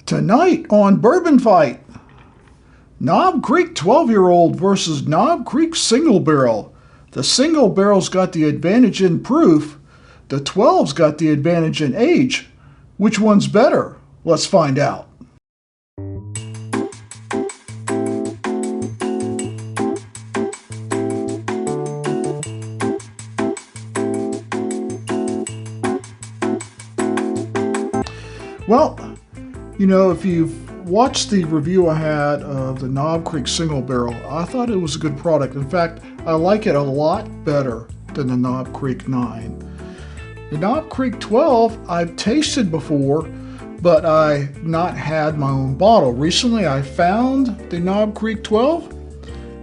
Tonight on Bourbon Fight, Knob Creek 12-year-old versus Knob Creek single barrel. The single barrel's got the advantage in proof. The 12's got the advantage in age. Which one's better? Let's find out. Well, you know, if you've watched the review I had of the Knob Creek single barrel, I thought it was a good product. In fact, I like it a lot better than the Knob Creek 9. The Knob Creek 12 I've tasted before, but I've not had my own bottle. Recently I found the Knob Creek 12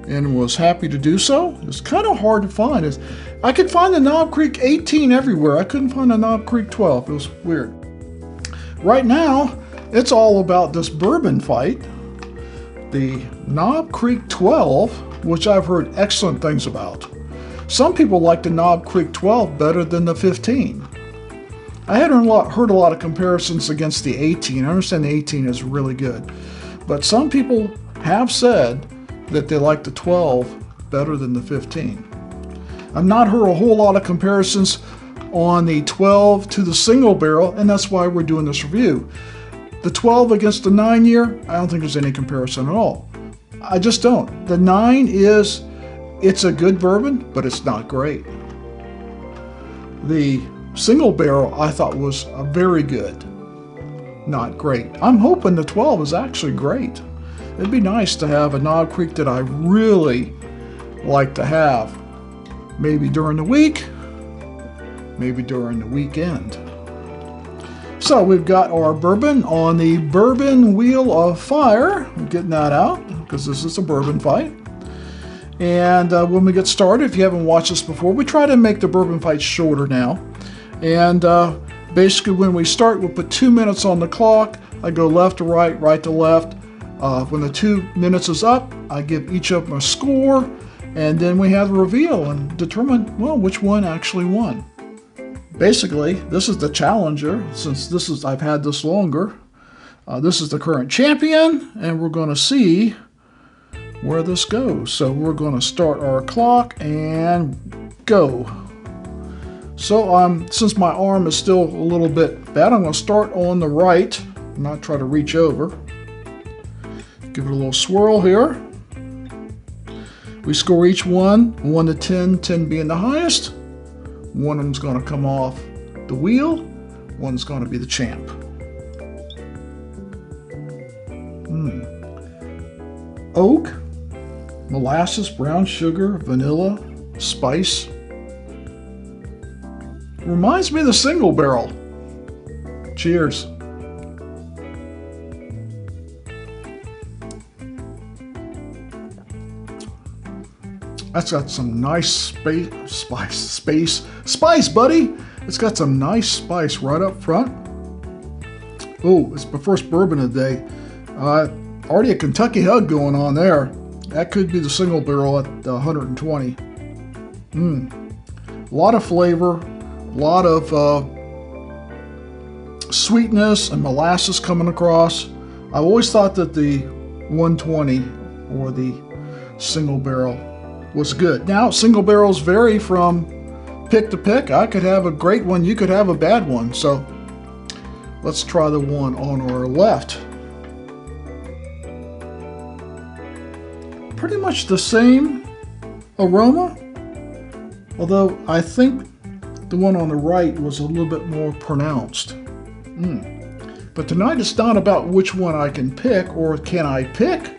and was happy to do so. It's kind of hard to find. I could find the Knob Creek 18 everywhere. I couldn't find the Knob Creek 12. It was weird. Right now, it's all about this bourbon fight. The Knob Creek 12, which I've heard excellent things about. Some people like the Knob Creek 12 better than the 15. I hadn't heard a lot of comparisons against the 18. I understand the 18 is really good. But some people have said that they like the 12 better than the 15. I've not heard a whole lot of comparisons on the 12 to the single barrel, and that's why we're doing this review. The 12 against the 9-year, I don't think there's any comparison at all. I just don't. The 9 it's a good bourbon, but it's not great. The single barrel I thought was very good, not great. I'm hoping the 12 is actually great. It'd be nice to have a Knob Creek that I really like to have, maybe during the week, maybe during the weekend. So we've got our bourbon on the Bourbon Wheel of Fire. I'm getting that out because this is a bourbon fight. And when we get started, if you haven't watched this before, we try to make the bourbon fight shorter now. And basically when we start, we'll put 2 minutes on the clock. I go left to right, right to left. When the 2 minutes is up, I give each of them a score. And then we have the reveal and determine, well, which one actually won. Basically, this is the challenger, since I've had this longer. This is the current champion, and we're going to see where this goes. So we're going to start our clock and go. So since my arm is still a little bit bad, I'm going to start on the right, not try to reach over. Give it a little swirl here. We score each one, 1 to 10, 10 being the highest. One of them's going to come off the wheel. One's going to be the champ. Oak, molasses, brown sugar, vanilla, spice. Reminds me of the single barrel. Cheers. That's got some nice spice, buddy. It's got some nice spice right up front. Oh, it's my first bourbon of the day. Already a Kentucky hug going on there. That could be the single barrel at 120. A lot of flavor, a lot of sweetness and molasses coming across. I've always thought that the 120 or the single barrel was good. Now, single barrels vary from pick to pick. I could have a great one, you could have a bad one. So let's try the one on our left. Pretty much the same aroma, although I think the one on the right was a little bit more pronounced. But tonight it's not about which one I can pick, or can I pick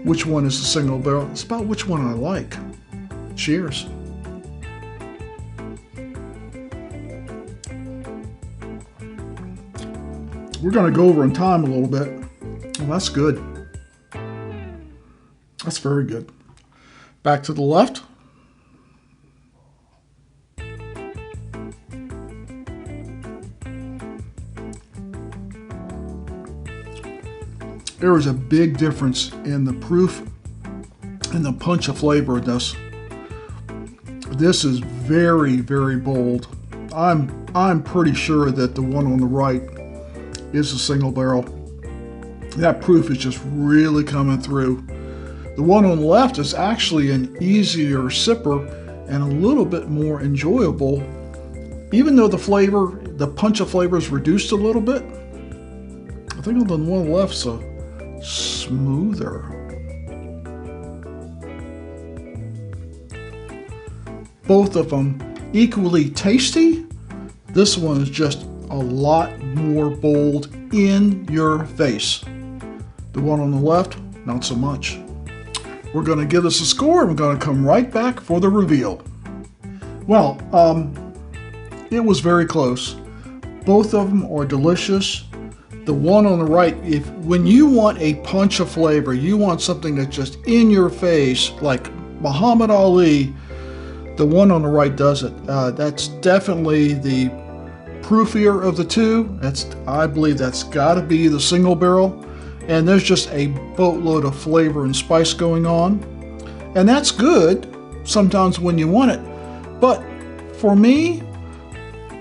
which one is the single barrel. It's about which one I like. Cheers. We're going to go over in time a little bit. Well, that's good. That's very good. Back to the left. There is a big difference in the proof and the punch of flavor of this. This is very, very bold. I'm pretty sure that the one on the right is a single barrel. That proof is just really coming through. The one on the left is actually an easier sipper and a little bit more enjoyable. Even though the flavor, the punch of flavor is reduced a little bit, I think the one on the left's smoother. Both of them equally tasty. This one is just a lot more bold, in your face. The one on the left, not so much. We're going to give this a score, and we're going to come right back for the reveal. Well, it was very close. Both of them are delicious. The one on the right, when you want a punch of flavor, you want something that's just in your face, like Muhammad Ali, the one on the right does it. That's definitely the proofier of the two. I believe that's got to be the single barrel. And there's just a boatload of flavor and spice going on. And that's good sometimes when you want it. But for me,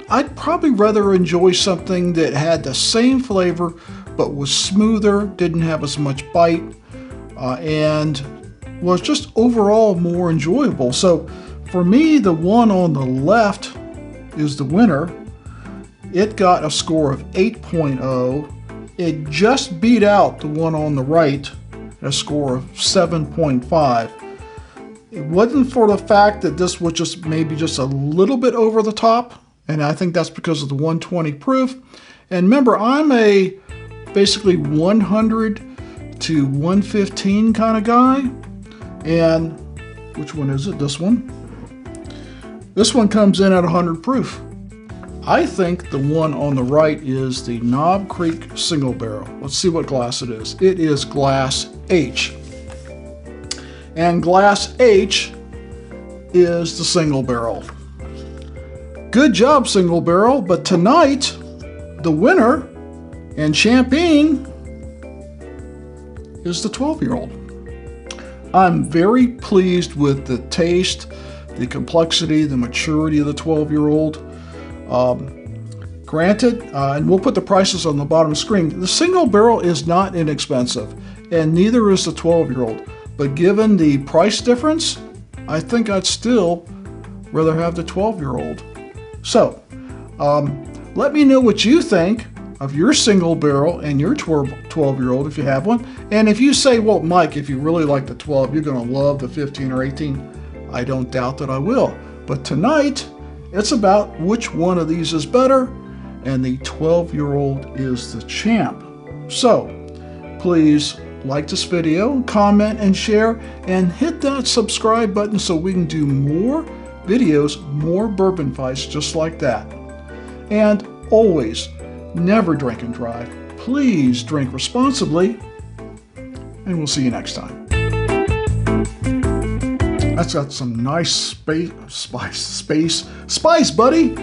I'd probably rather enjoy something that had the same flavor but was smoother, didn't have as much bite, and was just overall more enjoyable. So for me, the one on the left is the winner. It got a score of 8.0. It just beat out the one on the right, a score of 7.5. It wasn't for the fact that this was just maybe just a little bit over the top, and I think that's because of the 120 proof. And remember, I'm a basically 100 to 115 kind of guy. And which one is it? This one. This one comes in at 100 proof. I think the one on the right is the Knob Creek Single Barrel. Let's see what glass it is. It is glass H. And glass H is the single barrel. Good job, single barrel, but tonight, the winner and champion is the 12-year-old. I'm very pleased with the taste, the complexity, the maturity of the 12-year-old. Granted, and we'll put the prices on the bottom screen, the single barrel is not inexpensive, and neither is the 12-year-old. But given the price difference, I think I'd still rather have the 12-year-old. So, let me know what you think of your single barrel and your 12-year-old if you have one. And if you say, well, Mike, if you really like the 12, you're going to love the 15 or 18, I don't doubt that I will. But tonight, it's about which one of these is better, and the 12-year-old is the champ. So, please like this video, comment and share, and hit that subscribe button so we can do more videos, more bourbon fights just like that. And always, never drink and drive. Please drink responsibly, and we'll see you next time. That's got some nice spice, buddy.